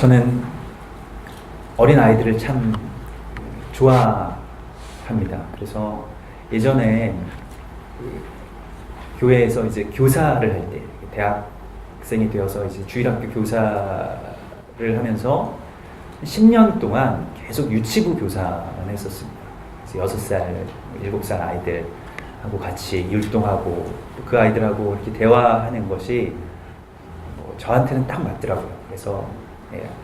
저는 어린 아이들을 참 좋아합니다. 그래서 예전에 교회에서 이제 교사를 할 때, 대학생이 되어서 이제 주일학교 교사를 하면서 10년 동안 계속 유치부 교사만 했었습니다. 그래서 6살, 7살 아이들하고 같이 율동하고 그 아이들하고 이렇게 대화하는 것이 저한테는 딱 맞더라고요. 그래서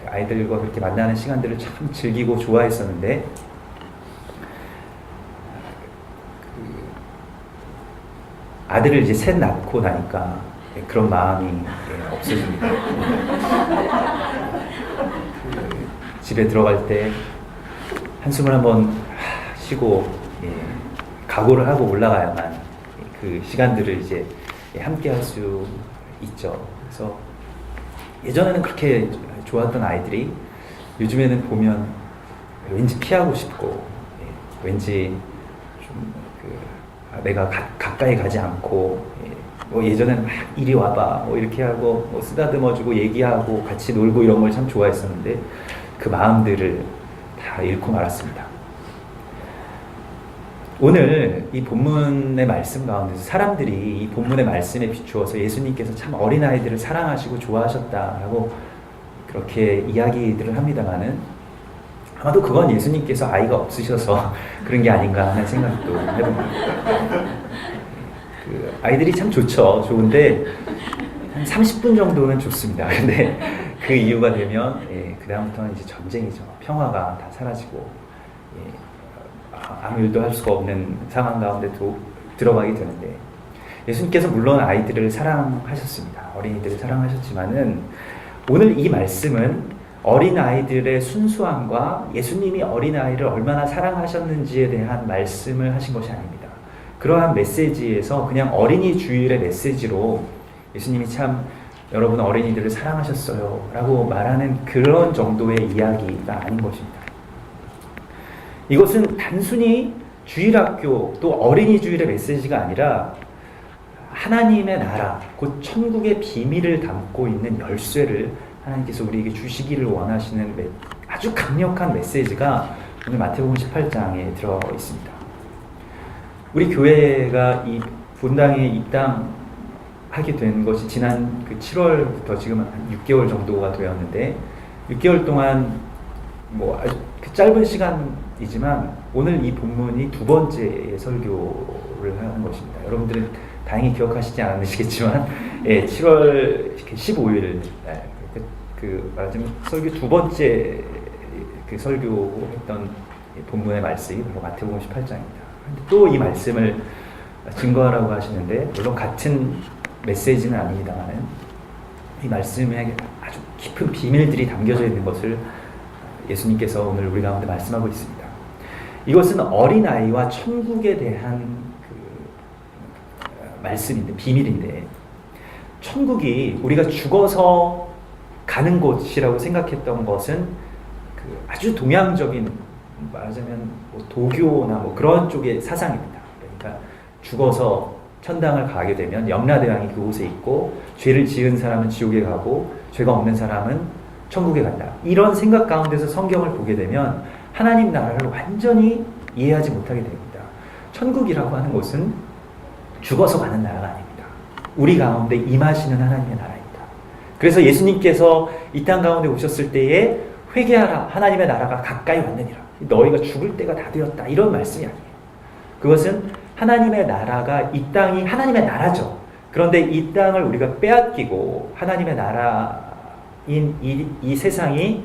아이들과 그렇게 만나는 시간들을 참 즐기고 좋아했었는데, 아들을 이제 셋 낳고 나니까 그런 마음이 없어집니다. 집에 들어갈 때 한숨을 한번 쉬고 각오를 하고 올라가야만 그 시간들을 이제 함께 할 수 있죠. 그래서 예전에는 그렇게 좋았던 아이들이 요즘에는 보면 왠지 피하고 싶고, 왠지 좀 내가 가까이 가지 않고, 예전에는 막 이리 와봐 이렇게 하고 쓰다듬어주고 얘기하고 같이 놀고 이런 걸 참 좋아했었는데 그 마음들을 다 잃고 말았습니다. 오늘 이 본문의 말씀 가운데서 사람들이 이 본문의 말씀에 비추어서 예수님께서 참 어린아이들을 사랑하시고 좋아하셨다라고 그렇게 이야기들을 합니다만은, 아마도 그건 예수님께서 아이가 없으셔서 그런 게 아닌가 하는 생각도 해봅니다. 아이들이 참 좋죠. 좋은데 한 30분 정도는 좋습니다. 근데 그 이유가 되면 그 다음부터는 이제 전쟁이죠. 평화가 다 사라지고 아무 일도 할 수가 없는 상황 가운데 들어가게 되는데, 예수님께서 물론 아이들을 사랑하셨습니다. 어린이들을 사랑하셨지만은 오늘 이 말씀은 어린아이들의 순수함과 예수님이 어린아이를 얼마나 사랑하셨는지에 대한 말씀을 하신 것이 아닙니다. 그러한 메시지에서 그냥 어린이 주일의 메시지로 예수님이 참 여러분 어린이들을 사랑하셨어요 라고 말하는 그런 정도의 이야기가 아닌 것입니다. 이것은 단순히 주일학교 또 어린이 주일의 메시지가 아니라 하나님의 나라 곧 천국의 비밀을 담고 있는 열쇠를 하나님께서 우리에게 주시기를 원하시는 아주 강력한 메시지가 오늘 마태복음 18장에 들어 있습니다. 우리 교회가 이 분당에 입당하게 된 것이 지난 그 7월부터 지금 한 6개월 정도가 되었는데, 6개월 동안 아주 그 짧은 시간이지만 오늘 이 본문이 두 번째 설교를 하는 것입니다. 여러분들은 다행히 기억하시지 않으시겠지만 7월 15일 말하자면 설교 두 번째 그 설교했던 본문의 말씀이 바로 마태복음 18장입니다. 또 이 말씀을 증거하라고 하시는데, 물론 같은 메시지는 아닙니다만 이 말씀에 아주 깊은 비밀들이 담겨져 있는 것을 예수님께서 오늘 우리 가운데 말씀하고 있습니다. 이것은 어린아이와 천국에 대한 말씀인데, 비밀인데, 천국이 우리가 죽어서 가는 곳이라고 생각했던 것은 아주 동양적인, 말하자면 도교나 그런 쪽의 사상입니다. 그러니까 죽어서 천당을 가게 되면 영라대왕이 그곳에 있고, 죄를 지은 사람은 지옥에 가고 죄가 없는 사람은 천국에 간다. 이런 생각 가운데서 성경을 보게 되면 하나님 나라를 완전히 이해하지 못하게 됩니다. 천국이라고 하는 곳은 죽어서 가는 나라가 아닙니다. 우리 가운데 임하시는 하나님의 나라입니다. 그래서 예수님께서 이 땅 가운데 오셨을 때에 회개하라, 하나님의 나라가 가까이 왔느니라, 너희가 죽을 때가 다 되었다, 이런 말씀이 아니에요. 그것은 하나님의 나라가, 이 땅이 하나님의 나라죠. 그런데 이 땅을 우리가 빼앗기고 하나님의 나라인 이 세상이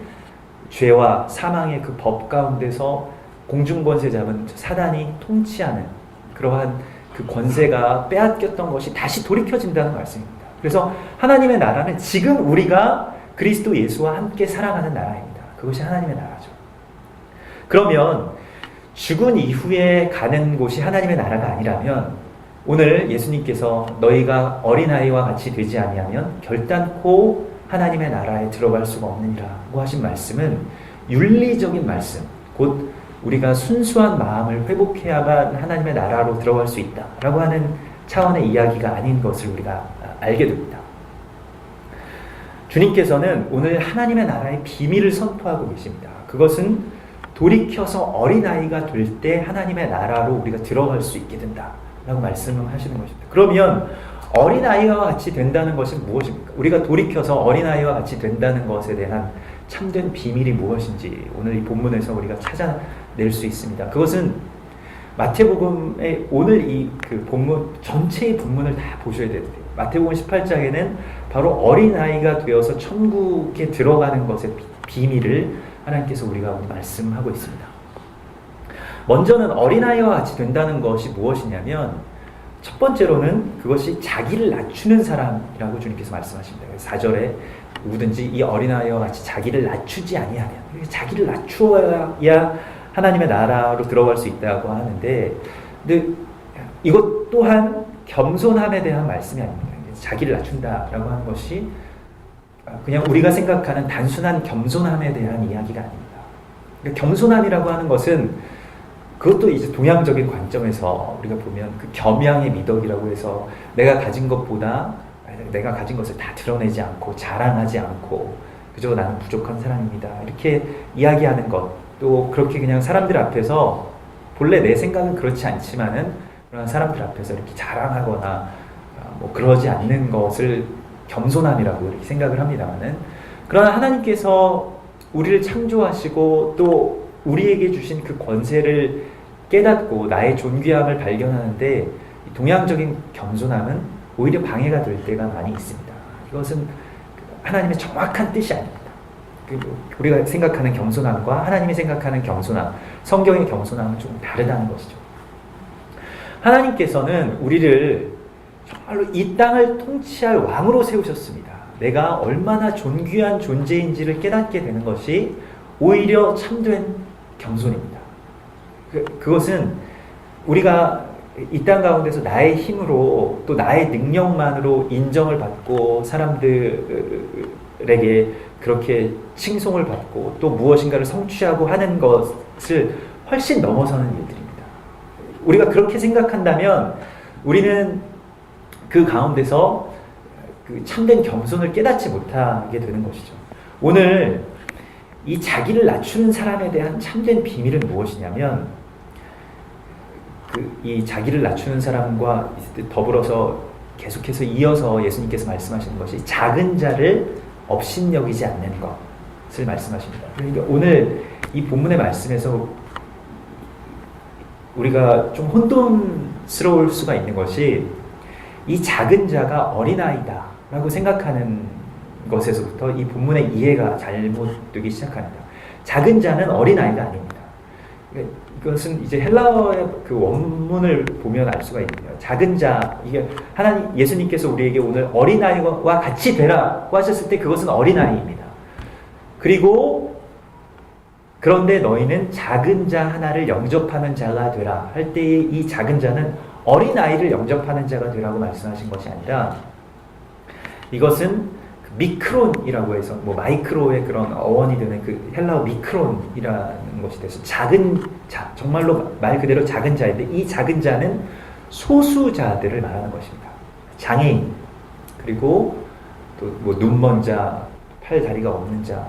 죄와 사망의 그 법 가운데서 공중권세 잡은 사단이 통치하는 그러한 그 권세가 빼앗겼던 것이 다시 돌이켜진다는 말씀입니다. 그래서 하나님의 나라는 지금 우리가 그리스도 예수와 함께 살아가는 나라입니다. 그것이 하나님의 나라죠. 그러면 죽은 이후에 가는 곳이 하나님의 나라가 아니라면, 오늘 예수님께서 너희가 어린아이와 같이 되지 아니하면 결단코 하나님의 나라에 들어갈 수가 없느니라고 하신 말씀은 윤리적인 말씀, 곧 우리가 순수한 마음을 회복해야만 하나님의 나라로 들어갈 수 있다라고 하는 차원의 이야기가 아닌 것을 우리가 알게 됩니다. 주님께서는 오늘 하나님의 나라의 비밀을 선포하고 계십니다. 그것은 돌이켜서 어린아이가 될 때 하나님의 나라로 우리가 들어갈 수 있게 된다라고 말씀을 하시는 것입니다. 그러면 어린아이와 같이 된다는 것이 무엇입니까? 우리가 돌이켜서 어린아이와 같이 된다는 것에 대한 참된 비밀이 무엇인지 오늘 이 본문에서 우리가 찾아낼 수 있습니다. 그것은 마태복음의 오늘 이 그 본문 전체의 본문을 다 보셔야 돼요. 마태복음 18장에는 바로 어린아이가 되어서 천국에 들어가는 것의 비밀을 하나님께서 우리가 말씀하고 있습니다. 먼저는 어린아이와 같이 된다는 것이 무엇이냐면 첫 번째로는 그것이 자기를 낮추는 사람이라고 주님께서 말씀하십니다. 4절에 누구든지 이 어린아이와 같이 자기를 낮추지 아니하면, 자기를 낮추어야 하나님의 나라로 들어갈 수 있다고 하는데, 근데 이것 또한 겸손함에 대한 말씀이 아닙니다. 자기를 낮춘다라고 하는 것이 그냥 우리가 생각하는 단순한 겸손함에 대한 이야기가 아닙니다. 그러니까 겸손함이라고 하는 것은 그것도 이제 동양적인 관점에서 우리가 보면 그 겸양의 미덕이라고 해서 내가 가진 것보다 내가 가진 것을 다 드러내지 않고 자랑하지 않고 그저 나는 부족한 사람입니다. 이렇게 이야기하는 것, 또 그렇게 그냥 사람들 앞에서 본래 내 생각은 그렇지 않지만은 그런 사람들 앞에서 이렇게 자랑하거나 뭐 그러지 않는 것을 겸손함이라고 이렇게 생각을 합니다만은, 그러나 하나님께서 우리를 창조하시고 또 우리에게 주신 그 권세를 깨닫고 나의 존귀함을 발견하는데 동양적인 겸손함은 오히려 방해가 될 때가 많이 있습니다. 이것은 하나님의 정확한 뜻이 아닙니다. 우리가 생각하는 겸손함과 하나님이 생각하는 겸손함, 성경의 겸손함은 조금 다르다는 것이죠. 하나님께서는 우리를 정말로 이 땅을 통치할 왕으로 세우셨습니다. 내가 얼마나 존귀한 존재인지를 깨닫게 되는 것이 오히려 참된 겸손입니다. 그것은 우리가 이 땅 가운데서 나의 힘으로 또 나의 능력만으로 인정을 받고 사람들에게 그렇게 칭송을 받고 또 무엇인가를 성취하고 하는 것을 훨씬 넘어서는 일들입니다. 우리가 그렇게 생각한다면 우리는 그 가운데서 그 참된 겸손을 깨닫지 못하게 되는 것이죠. 오늘 이 자기를 낮추는 사람에 대한 참된 비밀은 무엇이냐면 이 자기를 낮추는 사람과 더불어서 계속해서 이어서 예수님께서 말씀하시는 것이 작은 자를 업신여기지 않는 것을 말씀하십니다. 그러니까 오늘 이 본문의 말씀에서 우리가 좀 혼돈스러울 수가 있는 것이 이 작은 자가 어린아이다 라고 생각하는 것에서부터 이 본문의 이해가 잘못되기 시작합니다. 작은 자는 어린아이가 아닙니다. 이것은 이제 헬라어의 그 원문을 보면 알 수가 있네요. 작은 자, 이게 하나님, 예수님께서 우리에게 오늘 어린아이와 같이 되라고 하셨을 때 그것은 어린아이입니다. 그리고 그런데 너희는 작은 자 하나를 영접하는 자가 되라 할 때의 이 작은 자는 어린아이를 영접하는 자가 되라고 말씀하신 것이 아니라 이것은 미크론이라고 해서 뭐 마이크로의 그런 어원이 되는 그 헬라어 미크론이라는 것이 돼서 작은 자, 정말로 말 그대로 작은 자인데 이 작은 자는 소수자들을 말하는 것입니다. 장애인, 그리고 또 뭐 눈먼 자, 팔 다리가 없는 자,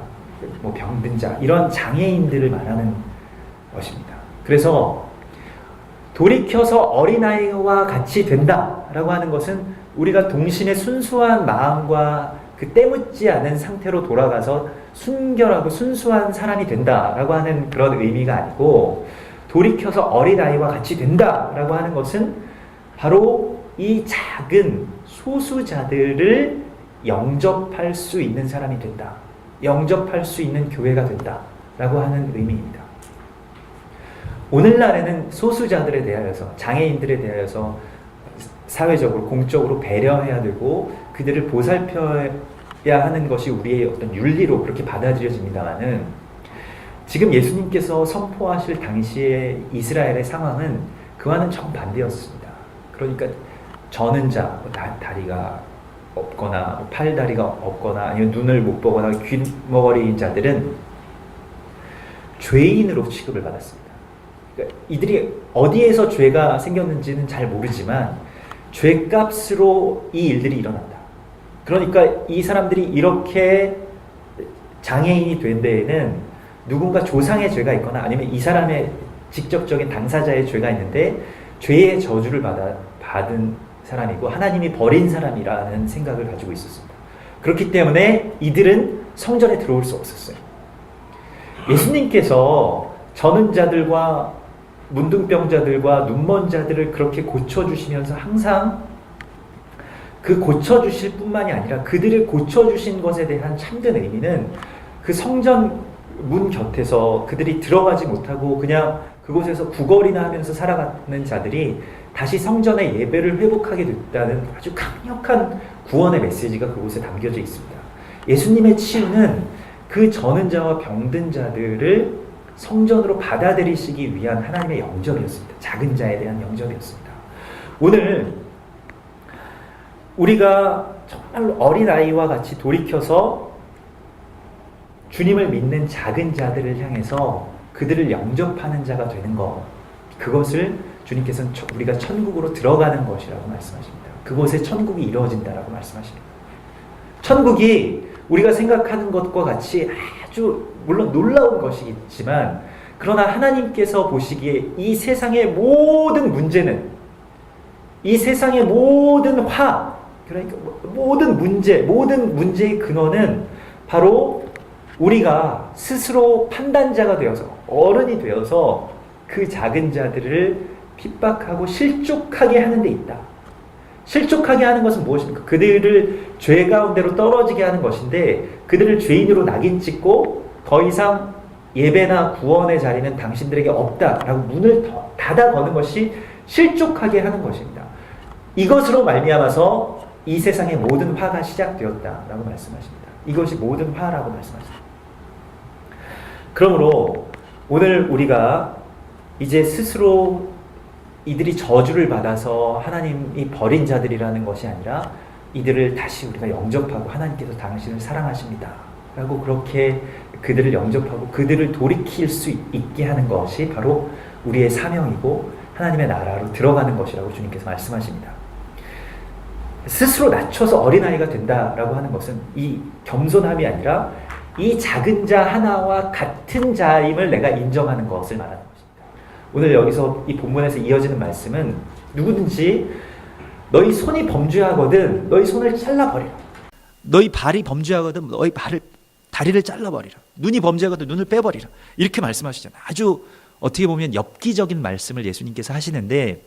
뭐 병든 자, 이런 장애인들을 말하는 것입니다. 그래서 돌이켜서 어린아이와 같이 된다라고 하는 것은 우리가 동심의 순수한 마음과 그 때묻지 않은 상태로 돌아가서 순결하고 순수한 사람이 된다라고 하는 그런 의미가 아니고, 돌이켜서 어린아이와 같이 된다라고 하는 것은 바로 이 작은 소수자들을 영접할 수 있는 사람이 된다, 영접할 수 있는 교회가 된다라고 하는 의미입니다. 오늘날에는 소수자들에 대하여서, 장애인들에 대하여서 사회적으로 공적으로 배려해야 되고 그들을 보살펴야 하는 것이 우리의 어떤 윤리로 그렇게 받아들여집니다만은, 지금 예수님께서 선포하실 당시의 이스라엘의 상황은 그와는 정반대였습니다. 그러니까 저는 자, 다리가 없거나 팔 다리가 없거나 아니면 눈을 못 보거나 귀머거리인 자들은 죄인으로 취급을 받았습니다. 그러니까 이들이 어디에서 죄가 생겼는지는 잘 모르지만 죄값으로 이 일들이 일어난다. 그러니까 이 사람들이 이렇게 장애인이 된 데에는 누군가 조상의 죄가 있거나 아니면 이 사람의 직접적인 당사자의 죄가 있는데 죄의 저주를 받은 사람이고 하나님이 버린 사람이라는 생각을 가지고 있었습니다. 그렇기 때문에 이들은 성전에 들어올 수 없었어요. 예수님께서 저는 자들과 문둥병자들과 눈먼 자들을 그렇게 고쳐주시면서 항상 그 고쳐주실 뿐만이 아니라 그들을 고쳐주신 것에 대한 참된 의미는 그 성전 문 곁에서 그들이 들어가지 못하고 그냥 그곳에서 구걸이나 하면서 살아가는 자들이 다시 성전의 예배를 회복하게 됐다는 아주 강력한 구원의 메시지가 그곳에 담겨져 있습니다. 예수님의 치유는 그 저는 자와 병든 자들을 성전으로 받아들이시기 위한 하나님의 영접이었습니다. 작은 자에 대한 영접이었습니다. 오늘 우리가 정말 어린아이와 같이 돌이켜서 주님을 믿는 작은 자들을 향해서 그들을 영접하는 자가 되는 것, 그것을 주님께서는 우리가 천국으로 들어가는 것이라고 말씀하십니다. 그곳에 천국이 이루어진다라고 말씀하십니다. 천국이 우리가 생각하는 것과 같이 아주 물론 놀라운 것이겠지만 그러나 하나님께서 보시기에 이 세상의 모든 문제는 이 세상의 모든 그러니까 모든 문제의 근원은 바로 우리가 스스로 판단자가 되어서 어른이 되어서 그 작은 자들을 핍박하고 실족하게 하는 데 있다. 실족하게 하는 것은 무엇입니까? 그들을 죄 가운데로 떨어지게 하는 것인데 그들을 죄인으로 낙인 찍고 더 이상 예배나 구원의 자리는 당신들에게 없다라고 문을 닫아 거는 것이 실족하게 하는 것입니다. 이것으로 말미암아서 이 세상의 모든 화가 시작되었다라고 말씀하십니다. 이것이 모든 화라고 말씀하십니다. 그러므로 오늘 우리가 이제 스스로 이들이 저주를 받아서 하나님이 버린 자들이라는 것이 아니라 이들을 다시 우리가 영접하고 하나님께서 당신을 사랑하십니다 라고 그렇게 그들을 영접하고 그들을 돌이킬 수 있게 하는 것이 바로 우리의 사명이고 하나님의 나라로 들어가는 것이라고 주님께서 말씀하십니다. 스스로 낮춰서 어린아이가 된다라고 하는 것은 이 겸손함이 아니라 이 작은 자 하나와 같은 자임을 내가 인정하는 것을 말하는 것입니다. 오늘 여기서 이 본문에서 이어지는 말씀은 누구든지 너희 손이 범죄하거든 너희 손을 잘라버리라. 너희 발이 범죄하거든 너희 다리를 잘라버리라. 눈이 범죄하거든 눈을 빼버리라. 이렇게 말씀하시잖아요. 아주 어떻게 보면 엽기적인 말씀을 예수님께서 하시는데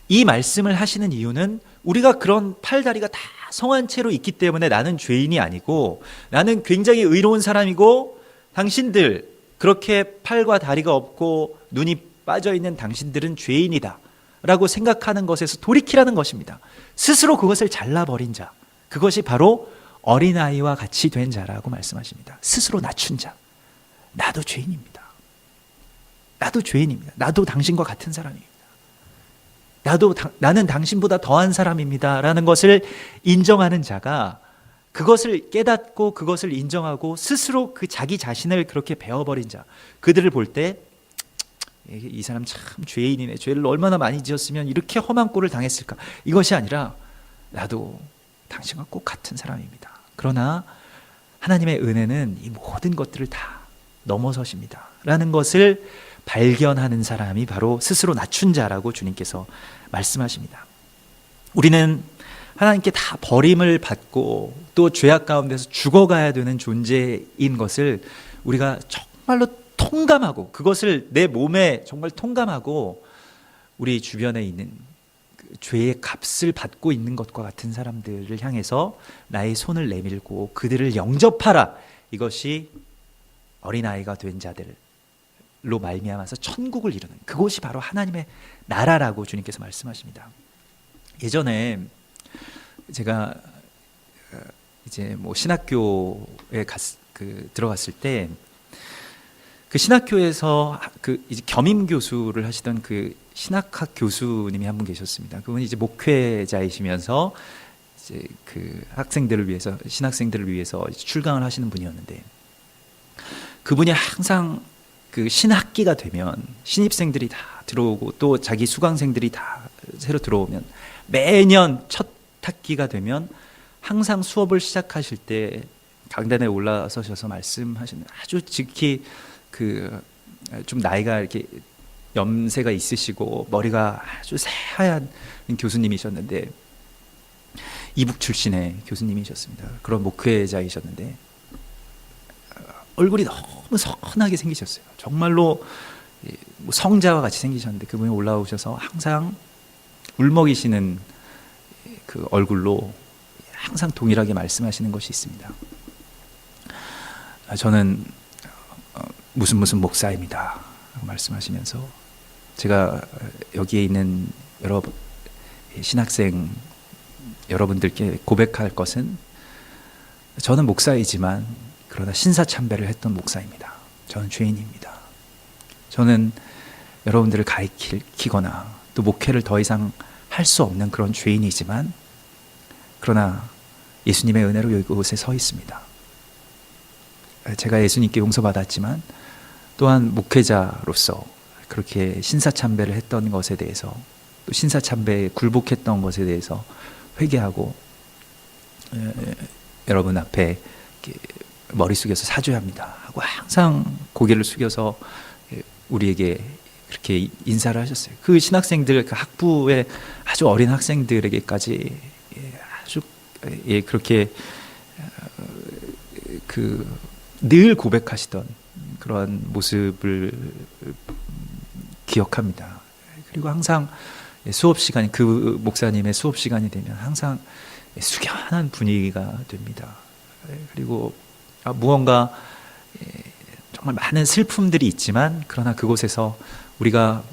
이 말씀을 하시는 이유는 우리가 그런 팔다리가 다 성한 채로 있기 때문에 나는 죄인이 아니고 나는 굉장히 의로운 사람이고 당신들 그렇게 팔과 다리가 없고 눈이 빠져있는 당신들은 죄인이다 라고 생각하는 것에서 돌이키라는 것입니다. 스스로 그것을 잘라버린 자, 그것이 바로 어린아이와 같이 된 자라고 말씀하십니다. 스스로 낮춘 자. 나도 죄인입니다. 나도 죄인입니다. 나도 당신과 같은 사람입니다. 나는 당신보다 더한 사람입니다 라는 것을 인정하는 자가 그것을 깨닫고 그것을 인정하고 스스로 그 자기 자신을 그렇게 베어버린 자, 그들을 볼 때 이 사람 참 죄인이네, 죄를 얼마나 많이 지었으면 이렇게 험한 꼴을 당했을까, 이것이 아니라 나도 당신과 꼭 같은 사람입니다. 그러나 하나님의 은혜는 이 모든 것들을 다 넘어서십니다 라는 것을 발견하는 사람이 바로 스스로 낮춘 자라고 주님께서 말씀하십니다. 우리는 하나님께 다 버림을 받고 또 죄악 가운데서 죽어가야 되는 존재인 것을 우리가 정말로 통감하고 그것을 내 몸에 정말 통감하고 우리 주변에 있는 그 죄의 값을 받고 있는 것과 같은 사람들을 향해서 나의 손을 내밀고 그들을 영접하라. 이것이 어린아이가 된 자들로 말미암아서 천국을 이루는 그곳이 바로 하나님의 나라라고 주님께서 말씀하십니다. 예전에 제가 이제 뭐 신학교에 들어갔을 때 그 신학교에서 그 이제 겸임 교수를 하시던 그 신학학 교수님이 한 분 계셨습니다. 그분이 이제 목회자이시면서 이제 그 학생들을 위해서 신학생들을 위해서 출강을 하시는 분이었는데 그분이 항상 그 신학기가 되면 신입생들이 다 들어오고 또 자기 수강생들이 다 새로 들어오면 매년 첫 학기가 되면 항상 수업을 시작하실 때 강단에 올라서셔서 말씀하시는, 아주 지극히 좀 나이가 이렇게 염세가 있으시고 머리가 아주 새하얀 교수님이셨는데, 이북 출신의 교수님이셨습니다. 그런 목회자이셨는데 얼굴이 너무 선하게 생기셨어요. 정말로 성자와 같이 생기셨는데, 그분이 올라오셔서 항상 울먹이시는 그 얼굴로 항상 동일하게 말씀하시는 것이 있습니다. 저는 무슨 목사입니다 말씀하시면서, 제가 여기에 있는 여러 신학생 여러분들께 고백할 것은, 저는 목사이지만 그러나 신사참배를 했던 목사입니다. 저는 죄인입니다. 저는 여러분들을 가리키거나 또 목회를 더 이상 할 수 없는 그런 죄인이지만, 그러나 예수님의 은혜로 이곳에 서 있습니다. 제가 예수님께 용서받았지만 또한 목회자로서 그렇게 신사참배를 했던 것에 대해서, 또 신사참배에 굴복했던 것에 대해서 회개하고 여러분 앞에 머리 숙여서 사죄합니다 하고 항상 고개를 숙여서 우리에게 그렇게 인사를 하셨어요. 그 신학생들, 그 학부의 아주 어린 학생들에게까지 아주 그렇게 늘 고백하시던 그런 모습을 기억합니다. 그리고 항상 수업 시간이, 그 목사님의 수업 시간이 되면 항상 숙연한 분위기가 됩니다. 그리고 무언가 정말 많은 슬픔들이 있지만, 그러나 그곳에서 우리가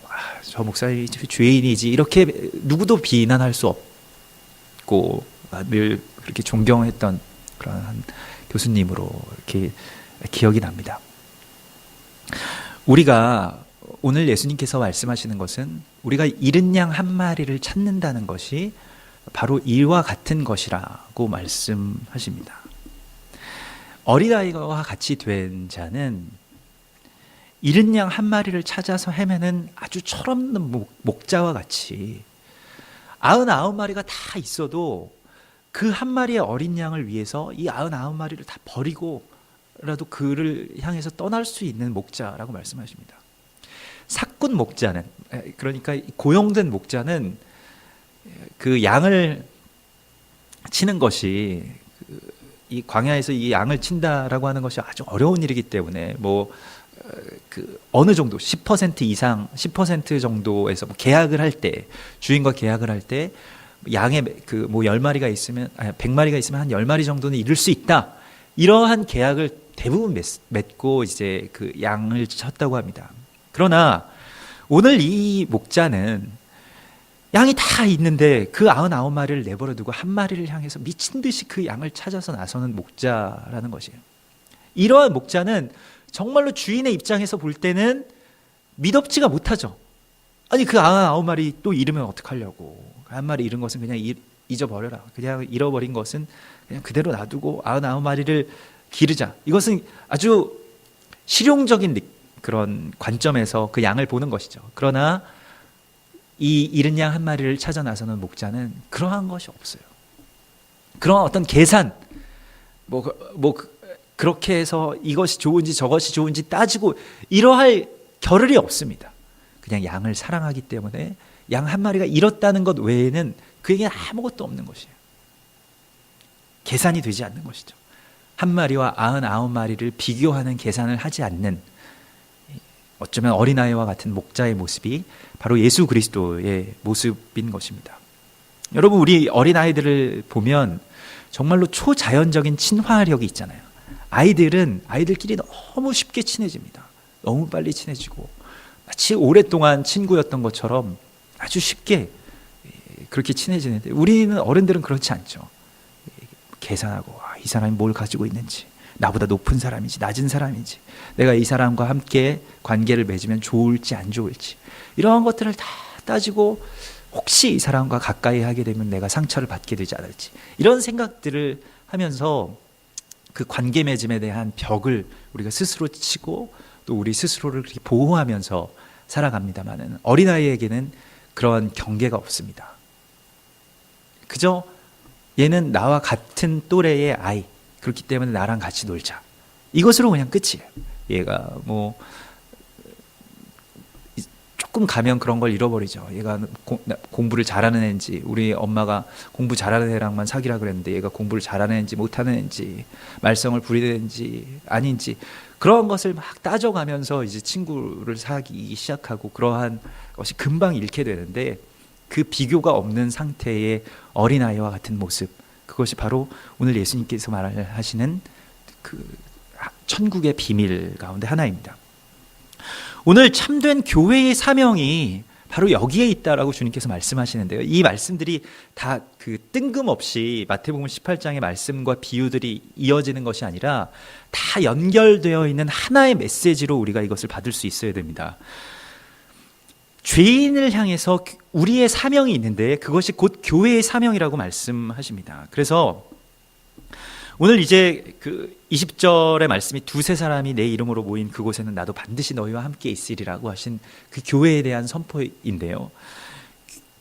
저 목사님이 죄인이지 이렇게 누구도 비난할 수 없고, 늘 그렇게 존경했던 그런 한 교수님으로 이렇게 기억이 납니다. 우리가 오늘 예수님께서 말씀하시는 것은, 우리가 잃은 양 한 마리를 찾는다는 것이 바로 이와 같은 것이라고 말씀하십니다. 어린아이와 같이 된 자는 잃은 양 한 마리를 찾아서 헤매는 아주 철없는 목자와 같이 99마리가 다 있어도 그 한 마리의 어린 양을 위해서 이 99마리를 다 버리고라도 그를 향해서 떠날 수 있는 목자라고 말씀하십니다. 삭군 목자는, 그러니까 고용된 목자는 그 양을 치는 것이, 이 광야에서 이 양을 친다라고 하는 것이 아주 어려운 일이기 때문에 어느 정도 10% 이상, 10% 정도에서 계약을 할 때, 주인과 계약을 할 때 양의 10마리가 있으면, 100마리가 있으면 한 10마리 정도는 잃을 수 있다, 이러한 계약을 대부분 맺고 이제 그 양을 쳤다고 합니다. 그러나 오늘 이 목자는 양이 다 있는데 그 99마리를 내버려 두고 한 마리를 향해서 미친 듯이 그 양을 찾아서 나서는 목자라는 것이에요. 이러한 목자는 정말로 주인의 입장에서 볼 때는 미덥지가 못하죠. 아니, 그 99마리 또 잃으면 어떡하려고. 한 마리 잃은 것은 그냥 잊어버려라. 그냥 잃어버린 것은 그냥 그대로 놔두고 99마리를 기르자. 이것은 아주 실용적인 그런 관점에서 그 양을 보는 것이죠. 그러나 이 잃은 양 한 마리를 찾아 나서는 목자는 그러한 것이 없어요. 그런 어떤 계산, 그렇게 해서 이것이 좋은지 저것이 좋은지 따지고 이러할 겨를이 없습니다. 그냥 양을 사랑하기 때문에 양 한 마리가 잃었다는 것 외에는 그에게 아무것도 없는 것이에요. 계산이 되지 않는 것이죠. 한 마리와 99마리를 비교하는 계산을 하지 않는, 어쩌면 어린아이와 같은 목자의 모습이 바로 예수 그리스도의 모습인 것입니다. 여러분, 우리 어린아이들을 보면 정말로 초자연적인 친화력이 있잖아요. 아이들은 아이들끼리 너무 쉽게 친해집니다. 너무 빨리 친해지고 마치 오랫동안 친구였던 것처럼 아주 쉽게 그렇게 친해지는데, 우리는 어른들은 그렇지 않죠. 계산하고 이 사람이 뭘 가지고 있는지, 나보다 높은 사람인지 낮은 사람인지, 내가 이 사람과 함께 관계를 맺으면 좋을지 안 좋을지, 이러한 것들을 다 따지고 혹시 이 사람과 가까이 하게 되면 내가 상처를 받게 되지 않을지, 이런 생각들을 하면서 그 관계 맺음에 대한 벽을 우리가 스스로 치고 또 우리 스스로를 그렇게 보호하면서 살아갑니다마는, 어린아이에게는 그런 경계가 없습니다. 그저 얘는 나와 같은 또래의 아이, 그렇기 때문에 나랑 같이 놀자. 이것으로 그냥 끝이에요. 얘가 뭐 조금 가면 그런 걸 잃어버리죠. 얘가 공부를 잘하는 애인지, 우리 엄마가 공부 잘하는 애랑만 사귀라 그랬는데 얘가 공부를 잘하는 애인지 못하는 애인지, 말썽을 부리는 애인지 아닌지, 그런 것을 막 따져가면서 이제 친구를 사귀기 시작하고, 그러한 것이 금방 잃게 되는데, 그 비교가 없는 상태의 어린아이와 같은 모습, 그것이 바로 오늘 예수님께서 말하시는 그 천국의 비밀 가운데 하나입니다. 오늘 참된 교회의 사명이 바로 여기에 있다라고 주님께서 말씀하시는데요. 이 말씀들이 다 그 뜬금없이 마태복음 18장의 말씀과 비유들이 이어지는 것이 아니라 다 연결되어 있는 하나의 메시지로 우리가 이것을 받을 수 있어야 됩니다. 죄인을 향해서 우리의 사명이 있는데 그것이 곧 교회의 사명이라고 말씀하십니다. 그래서 오늘 이제 그 20절의 말씀이 두세 사람이 내 이름으로 모인 그곳에는 나도 반드시 너희와 함께 있으리라고 하신 그 교회에 대한 선포인데요.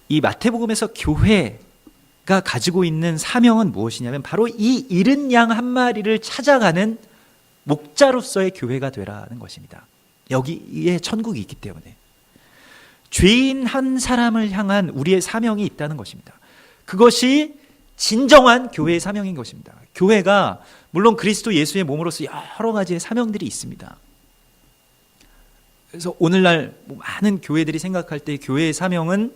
이 마태복음에서 교회가 가지고 있는 사명은 무엇이냐면 바로 이 잃은 양 한 마리를 찾아가는 목자로서의 교회가 되라는 것입니다. 여기에 천국이 있기 때문에 죄인 한 사람을 향한 우리의 사명이 있다는 것입니다. 그것이 진정한 교회의 사명인 것입니다. 교회가 물론 그리스도 예수의 몸으로서 여러 가지의 사명들이 있습니다. 그래서 오늘날 많은 교회들이 생각할 때 교회의 사명은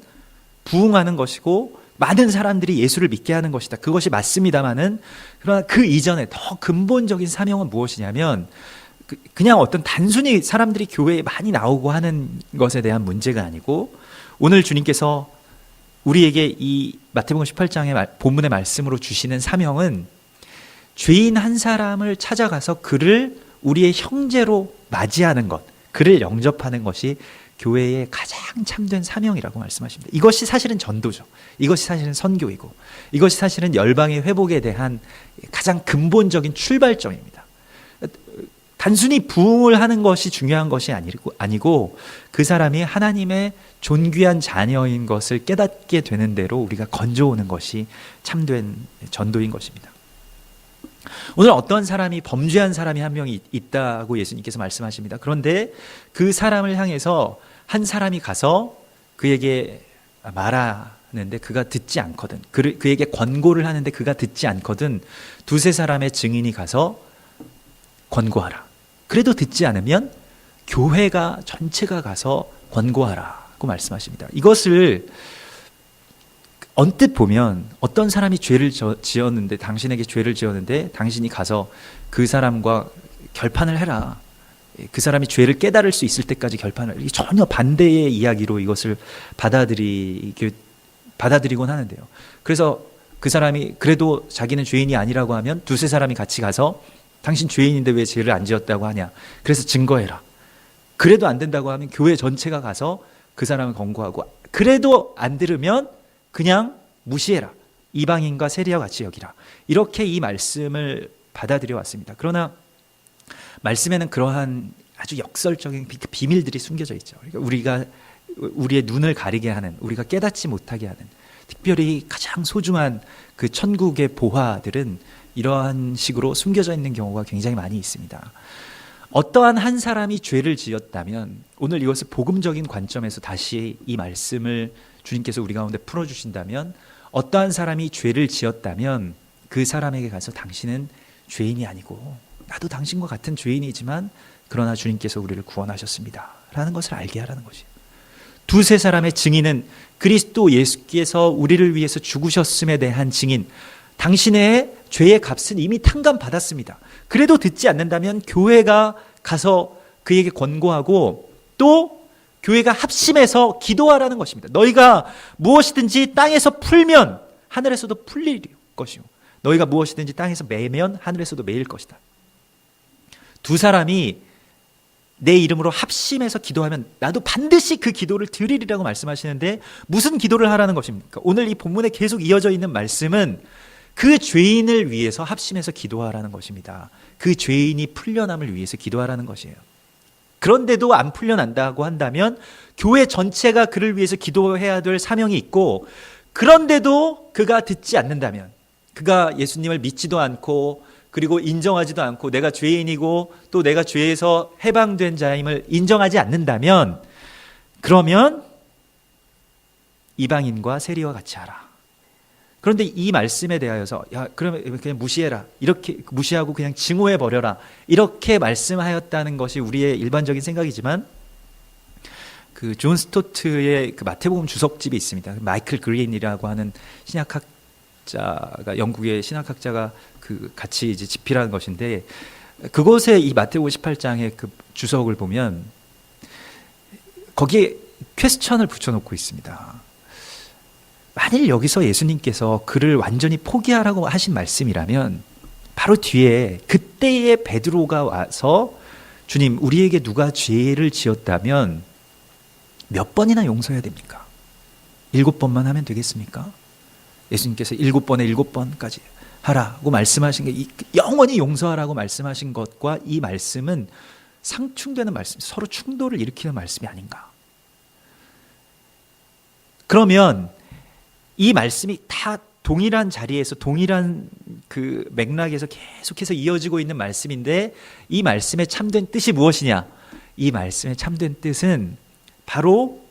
부흥하는 것이고 많은 사람들이 예수를 믿게 하는 것이다. 그것이 맞습니다만은, 그러나 그 이전에 더 근본적인 사명은 무엇이냐면 그냥 어떤 단순히 사람들이 교회에 많이 나오고 하는 것에 대한 문제가 아니고, 오늘 주님께서 우리에게 이 마태복음 18장의 본문의 말씀으로 주시는 사명은 죄인 한 사람을 찾아가서 그를 우리의 형제로 맞이하는 것, 그를 영접하는 것이 교회의 가장 참된 사명이라고 말씀하십니다. 이것이 사실은 전도죠. 이것이 사실은 선교이고, 이것이 사실은 열방의 회복에 대한 가장 근본적인 출발점입니다. 단순히 부흥을 하는 것이 중요한 것이 아니고 그 사람이 하나님의 존귀한 자녀인 것을 깨닫게 되는 대로 우리가 건져오는 것이 참된 전도인 것입니다. 오늘 어떤 사람이, 범죄한 사람이 한 명이 있다고 예수님께서 말씀하십니다. 그런데 그 사람을 향해서 한 사람이 가서 그에게 말하는데 그가 듣지 않거든, 그에게 권고를 하는데 그가 듣지 않거든, 두세 사람의 증인이 가서 권고하라. 그래도 듣지 않으면 교회가 전체가 가서 권고하라고 말씀하십니다. 이것을 언뜻 보면 어떤 사람이 죄를 지었는데, 당신에게 죄를 지었는데 당신이 가서 그 사람과 결판을 해라, 그 사람이 죄를 깨달을 수 있을 때까지 결판을, 전혀 반대의 이야기로 이것을 받아들이곤 하는데요. 그래서 그 사람이 그래도 자기는 죄인이 아니라고 하면 두세 사람이 같이 가서 당신 죄인인데 왜 죄를 안 지었다고 하냐, 그래서 증거해라. 그래도 안 된다고 하면 교회 전체가 가서 그 사람을 권고하고, 그래도 안 들으면 그냥 무시해라. 이방인과 세리와 같이 여기라. 이렇게 이 말씀을 받아들여 왔습니다. 그러나 말씀에는 그러한 아주 역설적인 비밀들이 숨겨져 있죠. 그러니까 우리가 우리의 눈을 가리게 하는, 우리가 깨닫지 못하게 하는, 특별히 가장 소중한 그 천국의 보화들은 이러한 식으로 숨겨져 있는 경우가 굉장히 많이 있습니다. 어떠한 한 사람이 죄를 지었다면, 오늘 이것을 복음적인 관점에서 다시 이 말씀을 주님께서 우리 가운데 풀어주신다면, 어떠한 사람이 죄를 지었다면 그 사람에게 가서 당신은 죄인이 아니고 나도 당신과 같은 죄인이지만 그러나 주님께서 우리를 구원하셨습니다 라는 것을 알게 하라는 것이에요. 두세 사람의 증인은 그리스도 예수께서 우리를 위해서 죽으셨음에 대한 증인, 당신의 죄의 값은 이미 탕감받았습니다. 그래도 듣지 않는다면 교회가 가서 그에게 권고하고, 또 교회가 합심해서 기도하라는 것입니다. 너희가 무엇이든지 땅에서 풀면 하늘에서도 풀릴 것이요, 너희가 무엇이든지 땅에서 매면 하늘에서도 매일 것이다. 두 사람이 내 이름으로 합심해서 기도하면 나도 반드시 그 기도를 드리리라고 말씀하시는데, 무슨 기도를 하라는 것입니까? 오늘 이 본문에 계속 이어져 있는 말씀은 그 죄인을 위해서 합심해서 기도하라는 것입니다. 그 죄인이 풀려남을 위해서 기도하라는 것이에요. 그런데도 안 풀려난다고 한다면 교회 전체가 그를 위해서 기도해야 될 사명이 있고, 그런데도 그가 듣지 않는다면, 그가 예수님을 믿지도 않고 그리고 인정하지도 않고 내가 죄인이고 또 내가 죄에서 해방된 자임을 인정하지 않는다면 그러면 이방인과 세리와 같이 하라. 그런데 이 말씀에 대하여서 야 그러면 그냥 무시해라, 이렇게 무시하고 그냥 증오해 버려라, 이렇게 말씀하였다는 것이 우리의 일반적인 생각이지만 그 존 스토트의 그 마태복음 주석집이 있습니다. 마이클 그린이라고 하는 신학학자가, 영국의 신학학자가 그 같이 이제 집필한 것인데, 그곳에 이 마태복음 18장의 그 주석을 보면 거기에 퀘스천을 붙여놓고 있습니다. 만일 여기서 예수님께서 그를 완전히 포기하라고 하신 말씀이라면 바로 뒤에 그때의 베드로가 와서 주님, 우리에게 누가 죄를 지었다면 몇 번이나 용서해야 됩니까? 7번만 하면 되겠습니까? 예수님께서 7번에 7번까지 하라고 말씀하신 게 영원히 용서하라고 말씀하신 것과 이 말씀은 상충되는 말씀, 서로 충돌을 일으키는 말씀이 아닌가. 그러면 이 말씀이 다 동일한 자리에서 동일한 그 맥락에서 계속해서 이어지고 있는 말씀인데 이 말씀의 참된 뜻이 무엇이냐? 이 말씀의 참된 뜻은 바로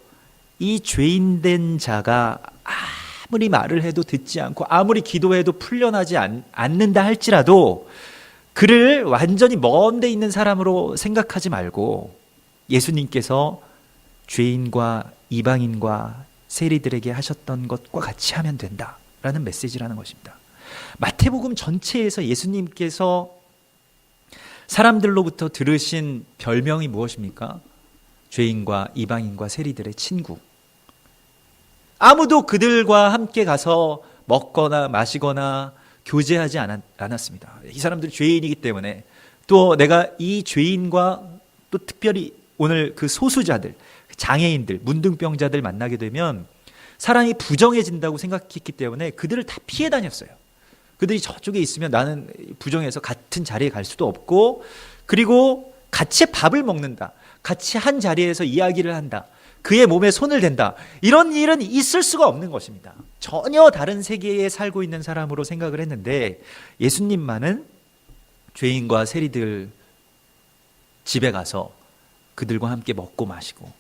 이 죄인된 자가 아무리 말을 해도 듣지 않고 아무리 기도해도 풀려나지 않는다 할지라도 그를 완전히 먼 데 있는 사람으로 생각하지 말고 예수님께서 죄인과 이방인과 세리들에게 하셨던 것과 같이 하면 된다라는 메시지라는 것입니다. 마태복음 전체에서 예수님께서 사람들로부터 들으신 별명이 무엇입니까? 죄인과 이방인과 세리들의 친구. 아무도 그들과 함께 가서 먹거나 마시거나 교제하지 않았습니다. 이 사람들이 죄인이기 때문에, 또 내가 이 죄인과 또 특별히 오늘 그 소수자들, 장애인들, 문둥병자들 만나게 되면 사람이 부정해진다고 생각했기 때문에 그들을 다 피해 다녔어요. 그들이 저쪽에 있으면 나는 부정해서 같은 자리에 갈 수도 없고, 그리고 같이 밥을 먹는다, 같이 한 자리에서 이야기를 한다, 그의 몸에 손을 댄다, 이런 일은 있을 수가 없는 것입니다. 전혀 다른 세계에 살고 있는 사람으로 생각을 했는데 예수님만은 죄인과 세리들 집에 가서 그들과 함께 먹고 마시고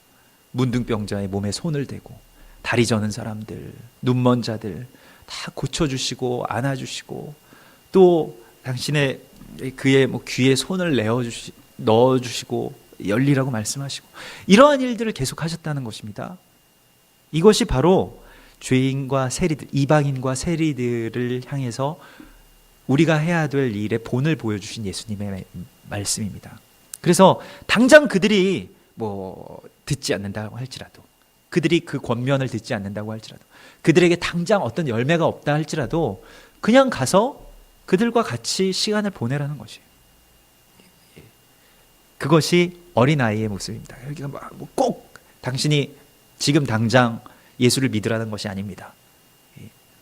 문둥병자의 몸에 손을 대고 다리 저는 사람들, 눈먼 자들 다 고쳐주시고 안아주시고 또 당신의 그의 귀에 손을 넣어주시고 열리라고 말씀하시고 이러한 일들을 계속 하셨다는 것입니다. 이것이 바로 죄인과 세리들, 이방인과 세리들을 향해서 우리가 해야 될 일의 본을 보여주신 예수님의 말씀입니다. 그래서 당장 그들이 듣지 않는다고 할지라도, 그들이 그 권면을 듣지 않는다고 할지라도, 그들에게 당장 어떤 열매가 없다 할지라도 그냥 가서 그들과 같이 시간을 보내라는 것이에요. 그것이 어린아이의 모습입니다. 여기가 꼭 당신이 지금 당장 예수를 믿으라는 것이 아닙니다.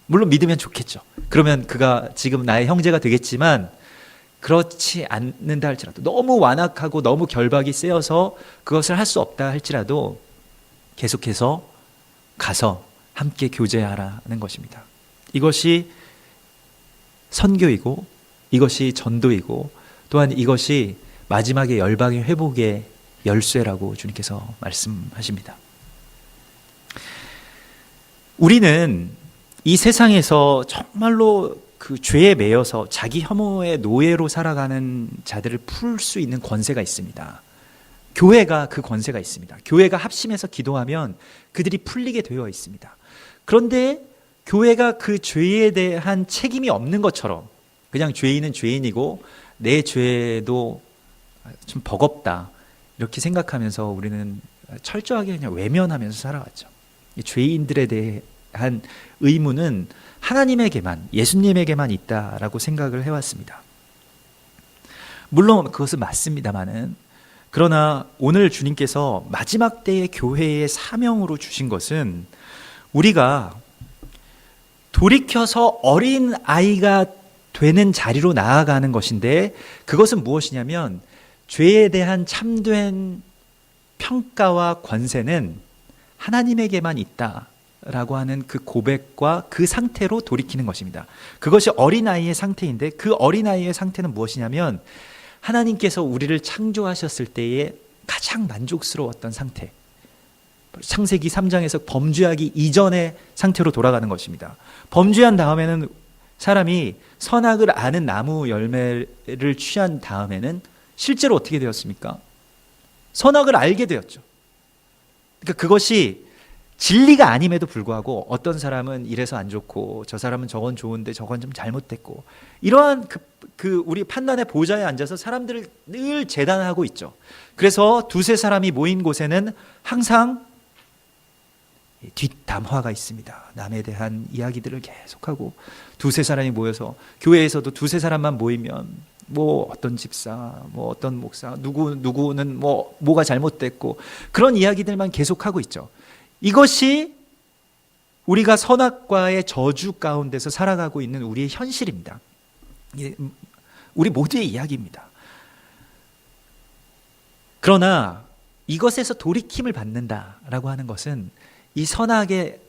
물론 믿으면 좋겠죠. 그러면 그가 지금 나의 형제가 되겠지만 그렇지 않는다 할지라도, 너무 완악하고 너무 결박이 세어서 그것을 할 수 없다 할지라도 계속해서 가서 함께 교제하라는 것입니다. 이것이 선교이고 이것이 전도이고 또한 이것이 마지막에 열방의 회복의 열쇠라고 주님께서 말씀하십니다. 우리는 이 세상에서 정말로 그 죄에 매여서 자기 혐오의 노예로 살아가는 자들을 풀 수 있는 권세가 있습니다. 교회가 그 권세가 있습니다. 교회가 합심해서 기도하면 그들이 풀리게 되어 있습니다. 그런데 교회가 그 죄에 대한 책임이 없는 것처럼 그냥 죄인은 죄인이고 내 죄도 좀 버겁다 이렇게 생각하면서 우리는 철저하게 그냥 외면하면서 살아왔죠. 이 죄인들에 대한 의무는 하나님에게만, 예수님에게만 있다라고 생각을 해왔습니다. 물론 그것은 맞습니다만은, 그러나 오늘 주님께서 마지막 때의 교회의 사명으로 주신 것은 우리가 돌이켜서 어린 아이가 되는 자리로 나아가는 것인데, 그것은 무엇이냐면 죄에 대한 참된 평가와 권세는 하나님에게만 있다 라고 하는 그 고백과 그 상태로 돌이키는 것입니다. 그것이 어린아이의 상태인데, 그 어린아이의 상태는 무엇이냐면 하나님께서 우리를 창조하셨을 때에 가장 만족스러웠던 상태, 창세기 3장에서 범죄하기 이전의 상태로 돌아가는 것입니다. 범죄한 다음에는 사람이 선악을 아는 나무 열매를 취한 다음에는 실제로 어떻게 되었습니까? 선악을 알게 되었죠. 그러니까 그것이 진리가 아님에도 불구하고 어떤 사람은 이래서 안 좋고 저 사람은 저건 좋은데 저건 좀 잘못됐고, 이러한 우리 판단의 보좌에 앉아서 사람들을 늘 재단하고 있죠. 그래서 두세 사람이 모인 곳에는 항상 뒷담화가 있습니다. 남에 대한 이야기들을 계속하고, 두세 사람이 모여서 교회에서도 두세 사람만 모이면 뭐 어떤 집사, 뭐 어떤 목사, 누구는 뭐가 잘못됐고, 그런 이야기들만 계속하고 있죠. 이것이 우리가 선악과의 저주 가운데서 살아가고 있는 우리의 현실입니다. 우리 모두의 이야기입니다. 그러나 이것에서 돌이킴을 받는다라고 하는 것은 이 선악을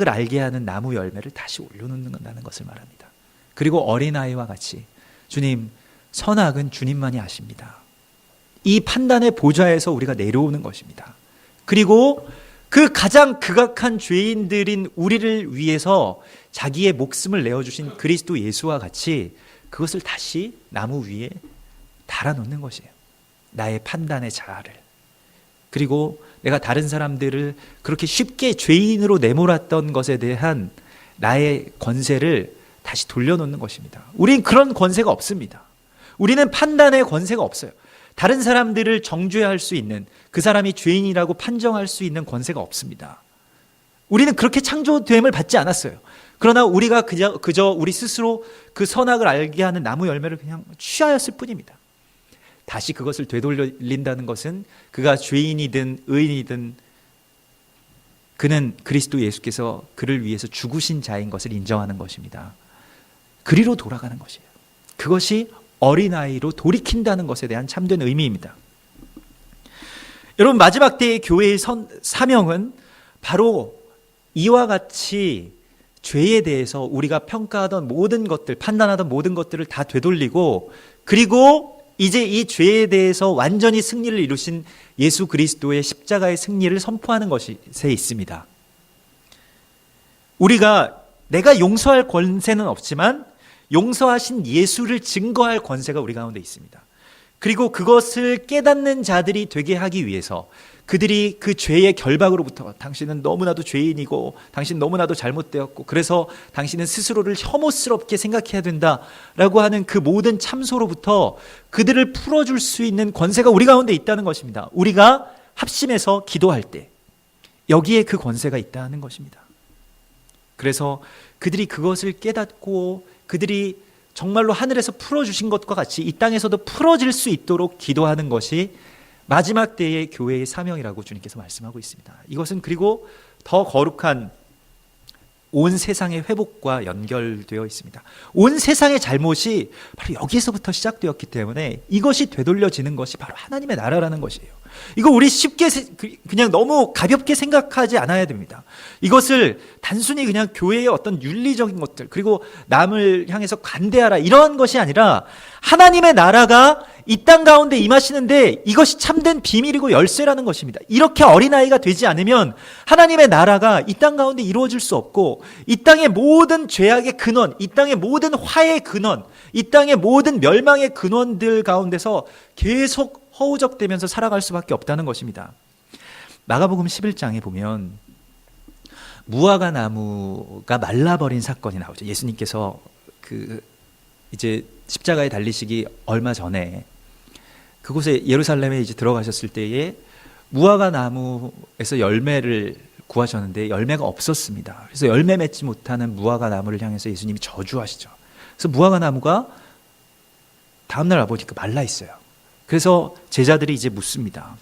알게 하는 나무 열매를 다시 올려놓는다는 것을 말합니다. 그리고 어린아이와 같이 주님, 선악은 주님만이 아십니다. 이 판단의 보좌에서 우리가 내려오는 것입니다. 그리고 그 가장 극악한 죄인들인 우리를 위해서 자기의 목숨을 내어주신 그리스도 예수와 같이 그것을 다시 나무 위에 달아놓는 것이에요. 나의 판단의 자아를. 그리고 내가 다른 사람들을 그렇게 쉽게 죄인으로 내몰았던 것에 대한 나의 권세를 다시 돌려놓는 것입니다. 우린 그런 권세가 없습니다. 우리는 판단의 권세가 없어요. 다른 사람들을 정죄할 수 있는, 그 사람이 죄인이라고 판정할 수 있는 권세가 없습니다. 우리는 그렇게 창조됨을 받지 않았어요. 그러나 우리가 그저 우리 스스로 그 선악을 알게 하는 나무 열매를 그냥 취하였을 뿐입니다. 다시 그것을 되돌린다는 것은 그가 죄인이든 의인이든 그는 그리스도 예수께서 그를 위해서 죽으신 자인 것을 인정하는 것입니다. 그리로 돌아가는 것이에요. 그것이 어린아이로 돌이킨다는 것에 대한 참된 의미입니다. 여러분, 마지막 때의 교회의 사명은 바로 이와 같이 죄에 대해서 우리가 평가하던 모든 것들, 판단하던 모든 것들을 다 되돌리고, 그리고 이제 이 죄에 대해서 완전히 승리를 이루신 예수 그리스도의 십자가의 승리를 선포하는 것에 있습니다. 내가 용서할 권세는 없지만 용서하신 예수를 증거할 권세가 우리 가운데 있습니다. 그리고 그것을 깨닫는 자들이 되게 하기 위해서 그들이 그 죄의 결박으로부터, 당신은 너무나도 죄인이고 당신 너무나도 잘못되었고 그래서 당신은 스스로를 혐오스럽게 생각해야 된다라고 하는 그 모든 참소로부터 그들을 풀어줄 수 있는 권세가 우리 가운데 있다는 것입니다. 우리가 합심해서 기도할 때 여기에 그 권세가 있다는 것입니다. 그래서 그들이 그것을 깨닫고 그들이 정말로 하늘에서 풀어주신 것과 같이 이 땅에서도 풀어질 수 있도록 기도하는 것이 마지막 때의 교회의 사명이라고 주님께서 말씀하고 있습니다. 이것은 그리고 더 거룩한 온 세상의 회복과 연결되어 있습니다. 온 세상의 잘못이 바로 여기에서부터 시작되었기 때문에 이것이 되돌려지는 것이 바로 하나님의 나라라는 것이에요. 이거 우리 쉽게 그냥 너무 가볍게 생각하지 않아야 됩니다. 이것을 단순히 그냥 교회의 어떤 윤리적인 것들, 그리고 남을 향해서 관대하라 이런 것이 아니라 하나님의 나라가 이 땅 가운데 임하시는데 이것이 참된 비밀이고 열쇠라는 것입니다. 이렇게 어린아이가 되지 않으면 하나님의 나라가 이 땅 가운데 이루어질 수 없고, 이 땅의 모든 죄악의 근원, 이 땅의 모든 화의 근원, 이 땅의 모든 멸망의 근원들 가운데서 계속 허우적대면서 살아갈 수밖에 없다는 것입니다. 마가복음 11장에 보면 무화과 나무가 말라버린 사건이 나오죠. 예수님께서 이제 십자가에 달리시기 얼마 전에 그곳에 예루살렘에 이제 들어가셨을 때에 무화과 나무에서 열매를 구하셨는데 열매가 없었습니다. 그래서 열매 맺지 못하는 무화과 나무를 향해서 예수님이 저주하시죠. 그래서 무화과 나무가 다음날 와보니까 말라 있어요. 그래서 제자들이 이제 묻습니다.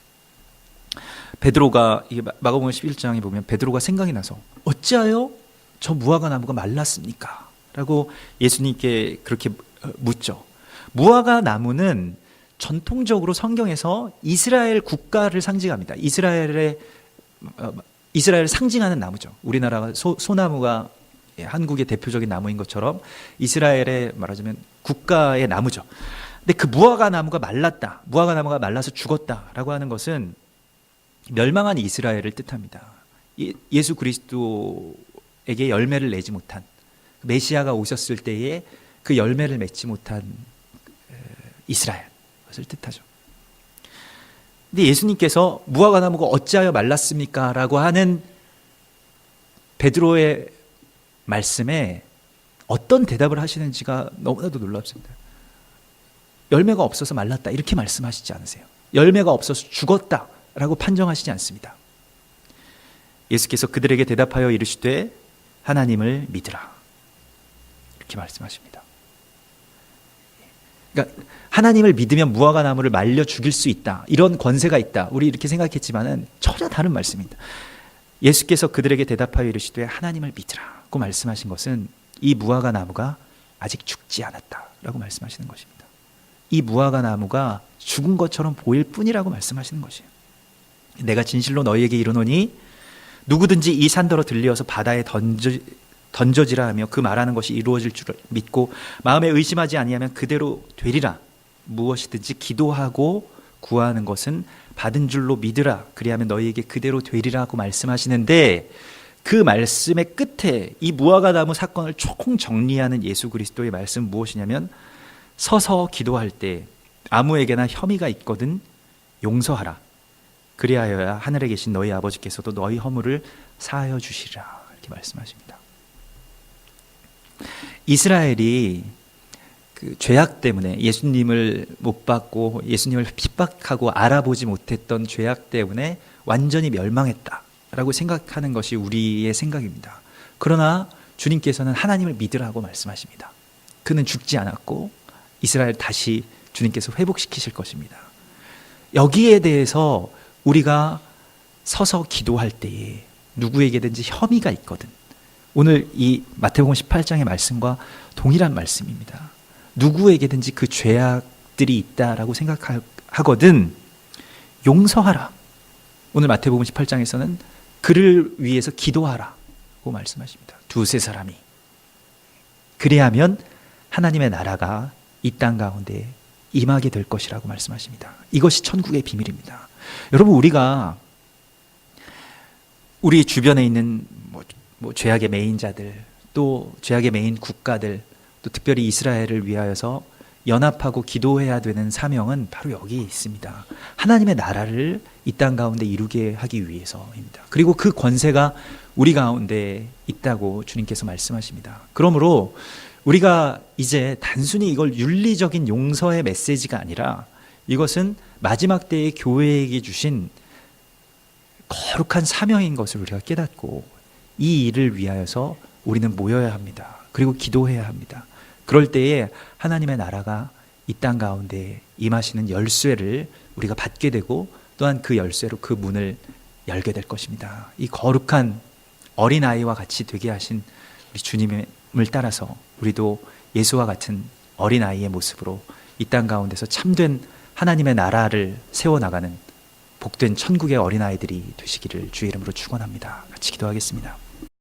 베드로가, 이게 마가복음 11장에 보면 베드로가 생각이 나서 어찌하여 저 무화과 나무가 말랐습니까? 라고 예수님께 그렇게 묻죠. 무화과 나무는 전통적으로 성경에서 이스라엘 국가를 상징합니다. 이스라엘의 이스라엘을 상징하는 나무죠. 우리나라가 소나무가 한국의 대표적인 나무인 것처럼 이스라엘의 말하자면 국가의 나무죠. 근데 그 무화과 나무가 말랐다, 무화과 나무가 말라서 죽었다라고 하는 것은 멸망한 이스라엘을 뜻합니다. 예수 그리스도에게 열매를 내지 못한, 메시아가 오셨을 때에 그 열매를 맺지 못한 이스라엘, 그것을 뜻하죠. 근데 예수님께서 무화과 나무가 어찌하여 말랐습니까? 라고 하는 베드로의 말씀에 어떤 대답을 하시는지가 너무나도 놀랍습니다. 열매가 없어서 말랐다 이렇게 말씀하시지 않으세요. 열매가 없어서 죽었다 라고 판정하시지 않습니다. 예수께서 그들에게 대답하여 이르시되 하나님을 믿으라 이렇게 말씀하십니다. 그러니까 하나님을 믿으면 무화과 나무를 말려 죽일 수 있다, 이런 권세가 있다, 우리 이렇게 생각했지만은 전혀 다른 말씀입니다. 예수께서 그들에게 대답하여 이르시되 하나님을 믿으라고 말씀하신 것은 이 무화과 나무가 아직 죽지 않았다라고 말씀하시는 것입니다. 이 무화과 나무가 죽은 것처럼 보일 뿐이라고 말씀하시는 것이에요. 내가 진실로 너희에게 이르노니 누구든지 이 산더러 들리어서 바다에 던져지라 하며 그 말하는 것이 이루어질 줄 믿고 마음에 의심하지 아니하면 그대로 되리라. 무엇이든지 기도하고 구하는 것은 받은 줄로 믿으라. 그리하면 너희에게 그대로 되리라고 말씀하시는데, 그 말씀의 끝에 이 무화과 나무 사건을 총 정리하는 예수 그리스도의 말씀은 무엇이냐면, 서서 기도할 때 아무에게나 혐의가 있거든 용서하라. 그리하여야 하늘에 계신 너희 아버지께서도 너희 허물을 사하여 주시리라. 이렇게 말씀하십니다. 이스라엘이 그 죄악 때문에 예수님을 못 받고 예수님을 핍박하고 알아보지 못했던 죄악 때문에 완전히 멸망했다라고 생각하는 것이 우리의 생각입니다. 그러나 주님께서는 하나님을 믿으라고 말씀하십니다. 그는 죽지 않았고 이스라엘 다시 주님께서 회복시키실 것입니다. 여기에 대해서 우리가 서서 기도할 때에 누구에게든지 혐의가 있거든, 오늘 이 마태복음 18장의 말씀과 동일한 말씀입니다. 누구에게든지 그 죄악들이 있다라고 생각하거든 용서하라. 오늘 마태복음 18장에서는 그를 위해서 기도하라고 말씀하십니다. 두세 사람이. 그래야면 하나님의 나라가 이 땅 가운데 임하게 될 것이라고 말씀하십니다. 이것이 천국의 비밀입니다. 여러분, 우리가 우리 주변에 있는 죄악의 매인자들, 또 죄악의 매인 국가들, 또 특별히 이스라엘을 위하여서 연합하고 기도해야 되는 사명은 바로 여기에 있습니다. 하나님의 나라를 이 땅 가운데 이루게 하기 위해서입니다. 그리고 그 권세가 우리 가운데 있다고 주님께서 말씀하십니다. 그러므로 우리가 이제 단순히 이걸 윤리적인 용서의 메시지가 아니라 이것은 마지막 때의 교회에게 주신 거룩한 사명인 것을 우리가 깨닫고 이 일을 위하여서 우리는 모여야 합니다. 그리고 기도해야 합니다. 그럴 때에 하나님의 나라가 이 땅 가운데 임하시는 열쇠를 우리가 받게 되고 또한 그 열쇠로 그 문을 열게 될 것입니다. 이 거룩한 어린아이와 같이 되게 하신 우리 주님을 따라서 우리도 예수와 같은 어린아이의 모습으로 이 땅 가운데서 참된 하나님의 나라를 세워나가는 복된 천국의 어린아이들이 되시기를 주의 이름으로 축원합니다. 같이 기도하겠습니다.